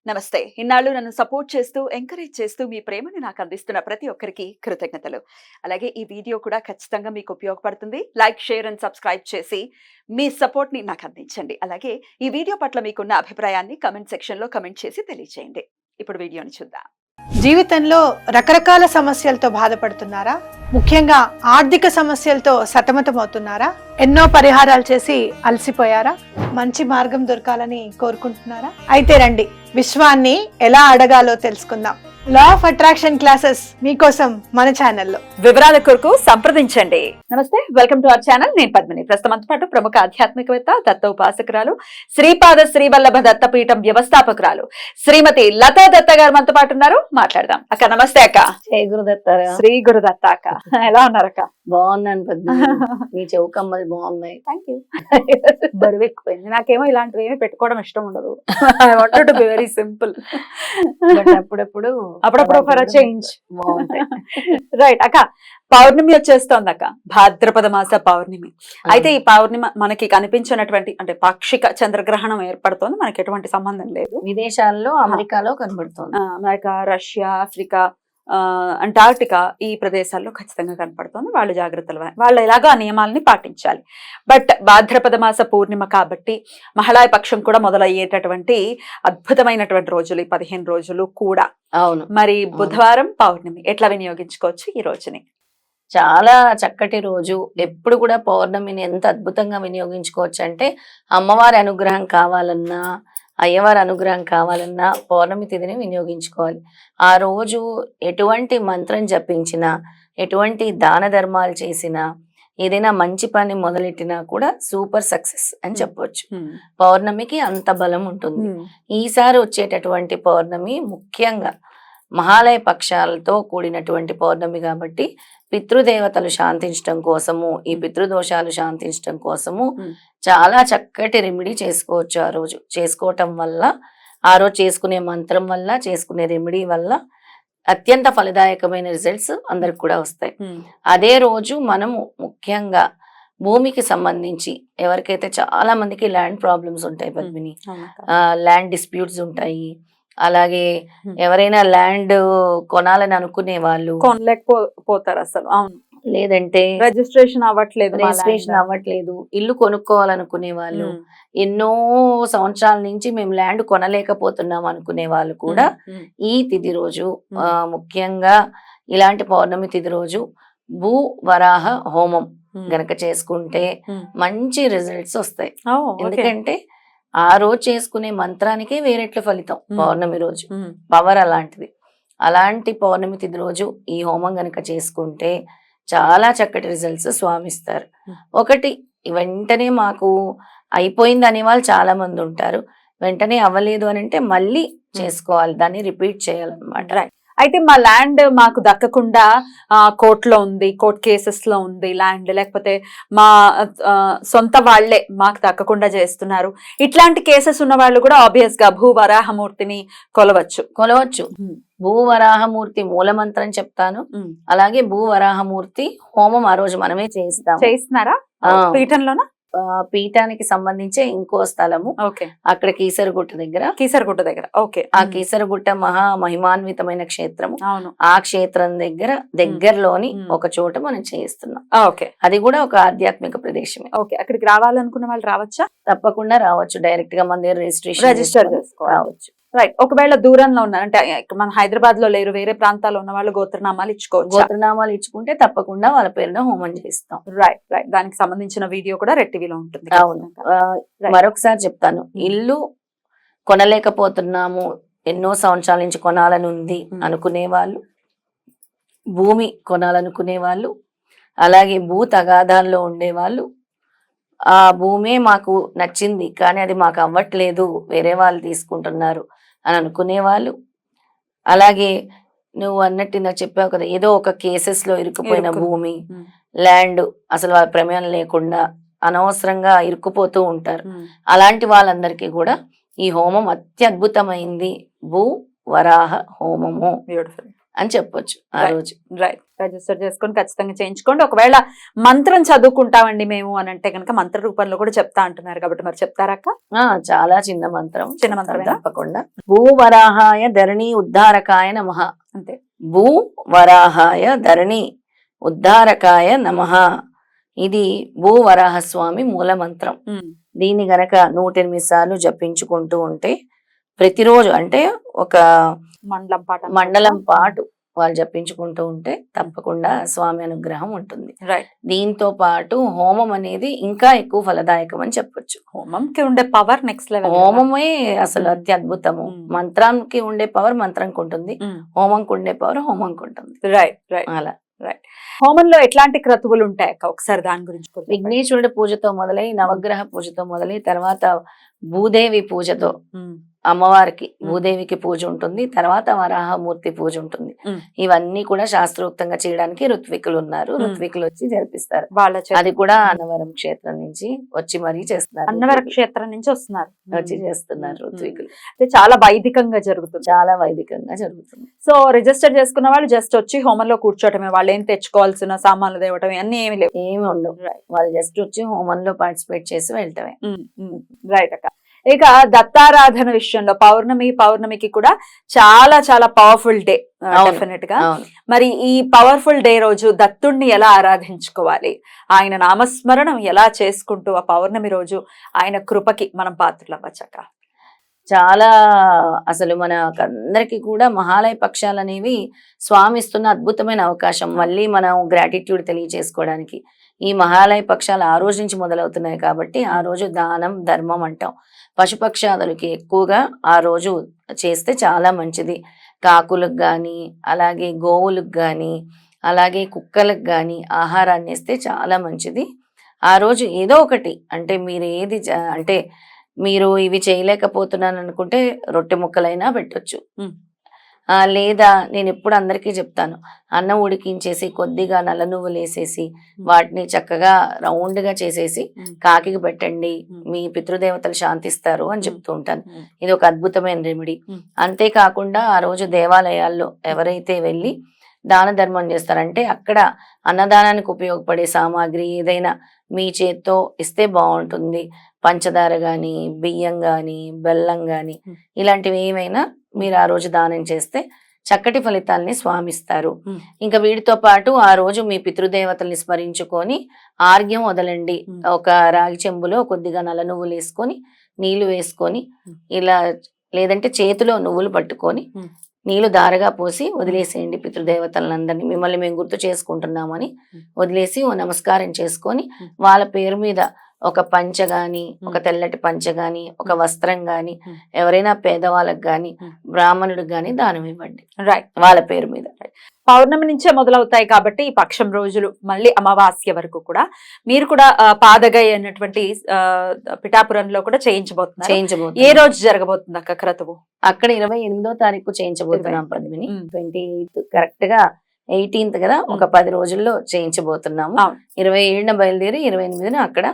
నమస్తే. ఇన్నాళ్ళు నన్ను సపోర్ట్ చేస్తూ, ఎంకరేజ్ చేస్తూ మీ ప్రేమని నాకు అందిస్తున్న ప్రతి ఒక్కరికి కృతజ్ఞతలు. అలాగే ఈ వీడియో కూడా ఖచ్చితంగా మీకు ఉపయోగపడుతుంది. లైక్, షేర్ అండ్ సబ్స్క్రైబ్ చేసి మీ సపోర్ట్‌ని నాకు అందించండి. అలాగే ఈ వీడియో పట్ల మీకున్న అభిప్రాయాన్ని కామెంట్ సెక్షన్‌లో కామెంట్ చేసి తెలియజేయండి. ఇప్పుడు వీడియోని చూద్దాం. జీవితంలో రకరకాల సమస్యలతో బాధపడుతున్నారా? ముఖ్యంగా ఆర్థిక సమస్యలతో సతమతమవుతున్నారా? ఎన్నో పరిహారాలు చేసి అలసిపోయారా? మంచి మార్గం దొరకాలని కోరుకుంటున్నారా? అయితే రండి, విశ్వాన్ని ఎలా అడగాలో తెలుసుకుందాం. లా ఆఫ్ అట్రాక్షన్ క్లాసెస్ మీకోసం మన ఛానల్లో. వివరాల కొరకు సంప్రదించండి. నమస్తే, వెల్కమ్ టు అవర్ ఛానల్. నేను పద్మిని. ప్రస్తుతం పాటు ప్రముఖ ఆధ్యాత్మికవేత్త, దత్త ఉపాసకురాలు, శ్రీపాద శ్రీవల్లభ దత్తపీఠం వ్యవస్థాపకురాలు శ్రీమతి లతా దత్త గారు మనతో పాటు ఉన్నారు. మాట్లాడదాం. అక్క నమస్తే. అక్క శ్రీ గురుదత్త. శ్రీ గురుదత్త. అక్క ఎలా ఉన్నారు అక్క? బాగున్నాను పద్మిని. నీ చెవుకమ్మలు బాగున్నాయి. Thank you. బరువు ఎక్కువైంది. నాకేమో ఇలాంటివి ఏమి పెట్టుకోవడం ఇష్టం ఉండదు. I wanted to be very simple. అప్పుడప్పుడు ఫర్ అ చేంజ్ బాగుంటాయి. రైట్ అక్క, పౌర్ణమి వచ్చేస్తోంది అక్క. భాద్రపద మాస పౌర్ణమి. అయితే ఈ పౌర్ణమి మనకి కనిపించినటువంటి అంటే పాక్షిక చంద్రగ్రహణం ఏర్పడుతోంది. మనకి ఎటువంటి సంబంధం లేదు. విదేశాల్లో అమెరికాలో కనబడుతుంది. అమెరికా, రష్యా, ఆఫ్రికా, అంటార్టికా ఈ ప్రదేశాల్లో ఖచ్చితంగా కనపడుతుంది. వాళ్ళు వాళ్ళు ఎలాగో ఆ నియమాలని పాటించాలి. బట్ భాద్రపద మాస పూర్ణిమ కాబట్టి మహిళా పక్షం కూడా మొదలయ్యేటటువంటి అద్భుతమైనటువంటి రోజులు ఈ 15 రోజులు కూడా. అవును. మరి బుధవారం పౌర్ణమి ఎట్లా వినియోగించుకోవచ్చు ఈ రోజుని? చాలా చక్కటి రోజు. ఎప్పుడు కూడా పౌర్ణమిని ఎంత అద్భుతంగా వినియోగించుకోవచ్చు అంటే, అమ్మవారి అనుగ్రహం కావాలన్నా, అయ్యవారి అనుగ్రహం కావాలన్నా పౌర్ణమి తిథిని వినియోగించుకోవాలి. ఆ రోజు ఎటువంటి మంత్రం జపించినా, ఎటువంటి దాన ధర్మాలు చేసినా, ఏదైనా మంచి పని మొదలెట్టినా కూడా సూపర్ సక్సెస్ అని చెప్పొచ్చు. పౌర్ణమికి అంత బలం ఉంటుంది. ఈసారి వచ్చేటటువంటి పౌర్ణమి ముఖ్యంగా మహాలయ పక్షాలతో కూడినటువంటి పౌర్ణమి కాబట్టి పితృదేవతలు శాంతించడం కోసము, ఈ పితృదోషాలు శాంతించడం కోసము చాలా చక్కటి రెమెడీ చేసుకోవచ్చు. ఆ రోజు చేసుకోవటం వల్ల, ఆ రోజు చేసుకునే మంత్రం వల్ల, చేసుకునే రెమెడీ వల్ల అత్యంత ఫలదాయకమైన రిజల్ట్స్ అందరికి కూడా వస్తాయి. అదే రోజు మనము ముఖ్యంగా భూమికి సంబంధించి ఎవరికైతే చాలా మందికి ల్యాండ్ ప్రాబ్లమ్స్ ఉంటాయి పద్మిని, ల్యాండ్ డిస్ప్యూట్స్ ఉంటాయి. అలాగే ఎవరైనా ల్యాండ్ కొనాలని అనుకునే వాళ్ళు కొనలేకపోతారు అసలు. అవును. లేదంటే రిజిస్ట్రేషన్ అవ్వట్లేదు, ఇల్లు కొనుక్కోవాలనుకునే వాళ్ళు, ఎన్నో సంవత్సరాల నుంచి మేము ల్యాండ్ కొనలేకపోతున్నాం అనుకునే వాళ్ళు కూడా ఈ తిథి రోజు, ముఖ్యంగా ఇలాంటి పౌర్ణమి తిథి రోజు భూ వరాహ హోమం గనక చేసుకుంటే మంచి రిజల్ట్స్ వస్తాయి. ఎందుకంటే ఆ రోజు చేసుకునే మంత్రానికే వేరెట్ల ఫలితం. పౌర్ణమి రోజు పవర్ అలాంటిది. అలాంటి పౌర్ణమి తిథి రోజు ఈ హోమం గనక చేసుకుంటే చాలా చక్కటి రిజల్ట్స్ స్వామిస్తారు. ఒకటి, వెంటనే మాకు అయిపోయింది అనే వాళ్ళు చాలా మంది ఉంటారు. వెంటనే అవ్వలేదు అని అంటే మళ్ళీ చేసుకోవాలి, దాన్ని రిపీట్ చేయాలన్నమాట. అయితే మా ల్యాండ్ మాకు దక్కకుండా కోర్టులో ఉంది, కోర్ట్ కేసెస్ లో ఉంది ల్యాండ్, లేకపోతే మా సొంత వాళ్లే మాకు దక్కకుండా చేస్తున్నారు. ఇట్లాంటి కేసెస్ ఉన్న వాళ్ళు కూడా ఆబ్వియస్ గా భూవరాహమూర్తిని కొలవచ్చు. భూవరాహమూర్తి మూలమంత్రం చెప్తాను. అలాగే భూవరాహమూర్తి హోమం ఆ రోజు మనమే చేస్తున్నారా పీఠంలోనా? పీఠానికి సంబంధించే ఇంకో స్థలము అక్కడ కీసరగుట్ట దగ్గర. ఆ కీసరగుట్ట మహా మహిమాన్వితమైన క్షేత్రము. ఆ క్షేత్రం దగ్గరలోని ఒక చోట మనం చేయిస్తున్నాం. అది కూడా ఒక ఆధ్యాత్మిక ప్రదేశమే. అక్కడికి రావాలనుకున్న వాళ్ళు రావచ్చా? తప్పకుండా రావచ్చు. డైరెక్ట్ గా మన దగ్గర రిజిస్టర్ చేసుకోవచ్చు. రైట్. ఒకవేళ దూరంలో ఉన్నారు అంటే మన హైదరాబాద్ లో లేరు, వేరే ప్రాంతాల్లో ఉన్న వాళ్ళు గోత్రనామాలు ఇచ్చుకుంటే తప్పకుండా వాళ్ళ పేరున హోమం చేస్తాం. రైట్. దానికి సంబంధించిన వీడియో కూడా రెడ్ టీవీలో ఉంటుంది. అవును. మరొకసారి చెప్తాను, ఇల్లు కొనలేకపోతున్నాము, ఎన్నో సంవత్సరాల నుంచి కొనాలని ఉంది అనుకునే వాళ్ళు, భూమి కొనాలనుకునే వాళ్ళు, అలాగే భూ తగాదాల్లో ఉండేవాళ్ళు, ఆ భూమే మాకు నచ్చింది కానీ అది మాకు అవ్వట్లేదు, వేరే వాళ్ళు తీసుకుంటున్నారు అని అనుకునే వాళ్ళు, అలాగే నువ్వు అన్నట్టు నాకు చెప్పావు కదా, ఏదో ఒక కేసెస్ లో ఇరుక్కుపోయిన భూమి, ల్యాండ్ అసలు వాళ్ళ ప్రమేయం లేకుండా అనవసరంగా ఇరుక్కుపోతూ ఉంటారు. అలాంటి వాళ్ళందరికీ కూడా ఈ హోమం అత్యద్భుతమైంది. భూ వరాహ హోమము. అని చెప్పొచ్చు ఆ Right. రోజు. రైట్, రిజిస్టర్ చేసుకొని ఖచ్చితంగా చేయించుకోండి. ఒకవేళ మంత్రం చదువుకుంటామండి మేము అని అంటే కనుక మంత్ర రూపంలో కూడా చెప్తా అంటున్నారు కాబట్టి మరి చెప్తారక్క? చాలా చిన్న మంత్రం, చిన్న మంత్రమేనా? తప్పకుండా. భూవరాహాయ ధరణి ఉద్ధారకాయ నమః. అంతే. భూవరాహాయ ధరణి ఉద్ధారకాయ నమః. ఇది భూవరాహ స్వామి మూల మంత్రం. దీన్ని గనక 108 సార్లు జపించుకుంటూ ఉంటే ప్రతిరోజు అంటే ఒక మండలం పాటు వాళ్ళు జపించుకుంటూ ఉంటే తప్పకుండా స్వామి అనుగ్రహం ఉంటుంది. రైట్. దీంతో పాటు హోమం అనేది ఇంకా ఎక్కువ ఫలదాయకం అని చెప్పొచ్చు. హోమంకి ఉండే పవర్ నెక్స్ట్ లెవెల్. హోమమే అసలు అత్యద్భుతము. మంత్రానికి ఉండే పవర్ మంత్రంకి ఉంటుంది, హోమంకి ఉండే పవర్ హోమంకి ఉంటుంది. Right right. అలా రైట్. హోమంలో ఎట్లాంటి క్రతువులు ఉంటాయి అక్క? ఒకసారి దాని గురించి కూడా చెప్పండి. విఘ్నేశ్వరుడి పూజతో మొదలై నవగ్రహ పూజతో మొదలై తర్వాత భూదేవి పూజతో అమ్మవారికి భూదేవికి పూజ ఉంటుంది, తర్వాత వరాహమూర్తి పూజ ఉంటుంది. ఇవన్నీ కూడా శాస్త్రోక్తంగా చేయడానికి ఋత్వికులు ఉన్నారు. ఋత్వికులు వచ్చి జరిపిస్తారు. అది కూడా అన్నవరం క్షేత్రం నుంచి వచ్చి మరీ చేస్తున్నారు. అన్నవరం క్షేత్రం నుంచి వస్తున్నారు, వచ్చి చేస్తున్నారు ఋత్వికులు. అంటే చాలా వైదికంగా జరుగుతుంది. చాలా వైదికంగా జరుగుతుంది. సో రిజిస్టర్ చేసుకున్న వాళ్ళు జస్ట్ వచ్చి హోమంలో కూర్చోటమే, వాళ్ళు ఏం తెచ్చుకోవాల్సిన సామాన్లు తేవటం అన్ని ఏమి లేవు, ఏమి ఉండవు. వాళ్ళు జస్ట్ వచ్చి హోమంలో పార్టిసిపేట్ చేసి వెళ్తామే. రైట్ అక్క. ఇక దత్తారాధన విషయంలో పౌర్ణమికి కూడా చాలా చాలా పవర్ఫుల్ డే డెఫినెట్ గా. మరి ఈ పవర్ఫుల్ డే రోజు దత్తుణ్ణి ఎలా ఆరాధించుకోవాలి, ఆయన నామస్మరణం ఎలా చేసుకుంటూ ఆ పౌర్ణమి రోజు ఆయన కృపకి మనం పాత్రలు అవ్వచ్చక్క? చాలా అసలు మనకందరికి కూడా మహాలయ పక్షాలు అనేవి స్వామి ఇస్తున్న అద్భుతమైన అవకాశం. మళ్ళీ మనం గ్రాటిట్యూడ్ తెలియజేసుకోవడానికి ఈ మహాలయ పక్షాలు ఆ రోజు నుంచి మొదలవుతున్నాయి కాబట్టి ఆ రోజు దానం ధర్మం అంటాం. పశుపక్షాదులకి ఎక్కువగా ఆ రోజు చేస్తే చాలా మంచిది. కాకులకు కానీ అలాగే గోవులకు కానీ అలాగే కుక్కలకు కానీ ఆహారాన్ని ఇస్తే చాలా మంచిది. ఆ రోజు ఏదో ఒకటి అంటే మీరు ఏది అంటే మీరు ఇవి చేయలేకపోతున్నాను అనుకుంటే రొట్టె ముక్కలైనా పెట్టొచ్చు. లేదా నేను ఎప్పుడు అందరికీ చెప్తాను, అన్నం ఉడికించేసి కొద్దిగా నల్ల నువ్వులు వేసేసి వాటిని చక్కగా రౌండ్ గా చేసేసి కాకికి పెట్టండి, మీ పితృదేవతలు శాంతిస్తారు అని చెప్తూ ఉంటాను. ఇది ఒక అద్భుతమైన రెమెడీ. అంతేకాకుండా ఆ రోజు దేవాలయాల్లో ఎవరైతే వెళ్ళి దాన ధర్మం చేస్తారంటే అక్కడ అన్నదానానికి ఉపయోగపడే సామాగ్రి ఏదైనా మీ చేత్తో ఇస్తే బాగుంటుంది. పంచదార గాని, బియ్యం గాని, బెల్లం గాని ఇలాంటివి ఏమైనా మీరు ఆ రోజు దానం చేస్తే చక్కటి ఫలితాలని స్వామిస్తారు. ఇంకా వీటితో పాటు ఆ రోజు మీ పితృదేవతల్ని స్మరించుకొని ఆర్ఘ్యం వదలండి. ఒక రాగి చెంబులో కొద్దిగా నల్ల నువ్వులు వేసుకొని నీళ్లు వేసుకొని ఇలా, లేదంటే చేతిలో నువ్వులు పట్టుకొని నీళ్లు దారగా పోసి వదిలేసేయండి. పితృదేవతలందరినీ మిమ్మల్ని మేము గుర్తు చేసుకుంటున్నామని వదిలేసి ఓ నమస్కారం చేసుకొని వాళ్ళ పేరు మీద ఒక పంచ గాని, ఒక తెల్లటి పంచ గాని, ఒక వస్త్రం గాని, ఎవరైనా పేదవాళ్ళకి గాని బ్రాహ్మణుడికి గాని దానం ఇవ్వండి. రైట్. వాళ్ళ పేరు మీద. పౌర్ణమి నుంచే మొదలవుతాయి కాబట్టి ఈ పక్షం రోజులు మళ్ళీ అమావాస్య వరకు కూడా మీరు కూడా పాదగై అన్నటువంటి పిఠాపురంలో కూడా చేయించబోతున్నారు. ఏ రోజు జరగబోతుంది అక్క క్రతువు? అక్కడ 28వ తారీఖు చేయించబోతున్నాం పద్మిని. 28 కరెక్ట్ గా 18th కదా, ఒక 10 రోజుల్లో చేయించబోతున్నాము. 27న బయలుదేరి 28న అక్కడ.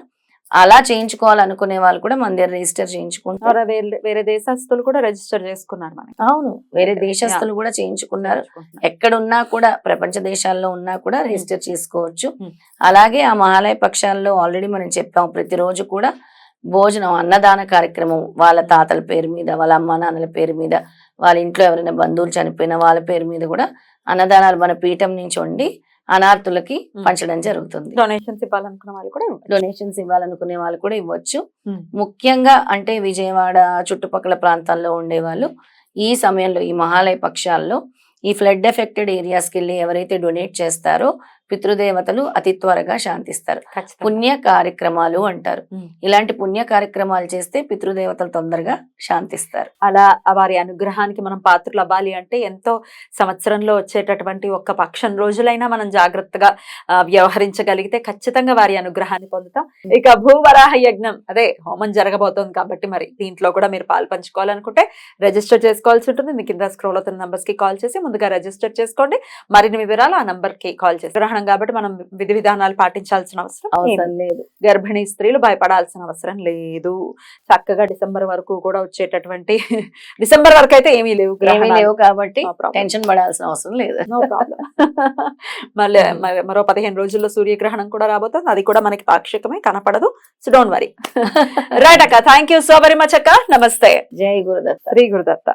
అలా చేయించుకోవాలనుకునే వాళ్ళు కూడా మన దగ్గర రిజిస్టర్ చేయించుకుంటారు. వేరే దేశస్తులు కూడా రిజిస్టర్ చేసుకున్నారు మనకి. అవును, వేరే దేశస్తులు కూడా చేయించుకున్నారు. ఎక్కడున్నా కూడా ప్రపంచ దేశాల్లో ఉన్నా కూడా రిజిస్టర్ చేసుకోవచ్చు. అలాగే ఆ మహాలయ పక్షాల్లో ఆల్రెడీ మనం చెప్పాం, ప్రతిరోజు కూడా భోజనం అన్నదాన కార్యక్రమం వాళ్ళ తాతల పేరు మీద, వాళ్ళ అమ్మ నాన్నల పేరు మీద, వాళ్ళ ఇంట్లో ఎవరైనా బంధువులు చనిపోయిన వాళ్ళ పేరు మీద కూడా అన్నదానాలు మన పీఠం నుంచి వండి అనార్థులకి పంచడం జరుగుతుంది. డొనేషన్స్ ఇవ్వాలనుకునే వాళ్ళు కూడా ఇవ్వచ్చు. ముఖ్యంగా అంటే విజయవాడ చుట్టుపక్కల ప్రాంతాల్లో ఉండే వాళ్ళు ఈ సమయంలో ఈ మహాలయ పక్షాల్లో ఈ ఫ్లడ్ ఎఫెక్టెడ్ ఏరియాస్కి వెళ్ళి ఎవరైతే డొనేట్ చేస్తారో పితృదేవతలు అతి త్వరగా శాంతిస్తారు. పుణ్య కార్యక్రమాలు అంటారు. ఇలాంటి పుణ్య కార్యక్రమాలు చేస్తే పితృదేవతలు తొందరగా శాంతిస్తారు. అలా వారి అనుగ్రహానికి మనం పాత్రలు అవ్వాలి అంటే ఎంతో సంవత్సరంలో వచ్చేటటువంటి ఒక్క పక్షం రోజులైనా మనం జాగ్రత్తగా వ్యవహరించగలిగితే ఖచ్చితంగా వారి అనుగ్రహాన్ని పొందుతాం. ఇక భూవరాహ యజ్ఞం అదే హోమం జరగబోతోంది కాబట్టి మరి దీంట్లో కూడా మీరు పాలు పంచుకోవాలనుకుంటే రిజిస్టర్ చేసుకోవాల్సి ఉంటుంది. మీ కింద స్క్రోల్ అవుతున్న నంబర్స్ కి కాల్ చేసి ముందుగా రిజిస్టర్ చేసుకోండి. మరిన్ని వివరాలు ఆ నంబర్ కి కాల్ చేసి గ్రహణ సూర్యగ్రహణం కాబట్టి మనం విధి విధానాలు పాటించాల్సిన అవసరం అవసరం లేదు. గర్భిణీ స్త్రీలు భయపడాల్సిన అవసరం లేదు. చక్కగా డిసెంబర్ వరకు కూడా వచ్చేటటువంటి డిసెంబర్ వరకు అయితే ఏమీ లేవు ఏమీ గ్రహణాలు. లేవు కాబట్టి No problem. టెన్షన్ పడాల్సిన అవసరం లేదు. No problem. మళ్ళీ మరో 15 రోజుల్లో సూర్యగ్రహణం కూడా రాబోతుంది. అది కూడా మనకి పాక్షికమే, కనపడదు. So don't worry. రైట్ అక్క, thank you so very much అక్క. నమస్తే. జై గురుదత్త. శ్రీ గురుదత్త.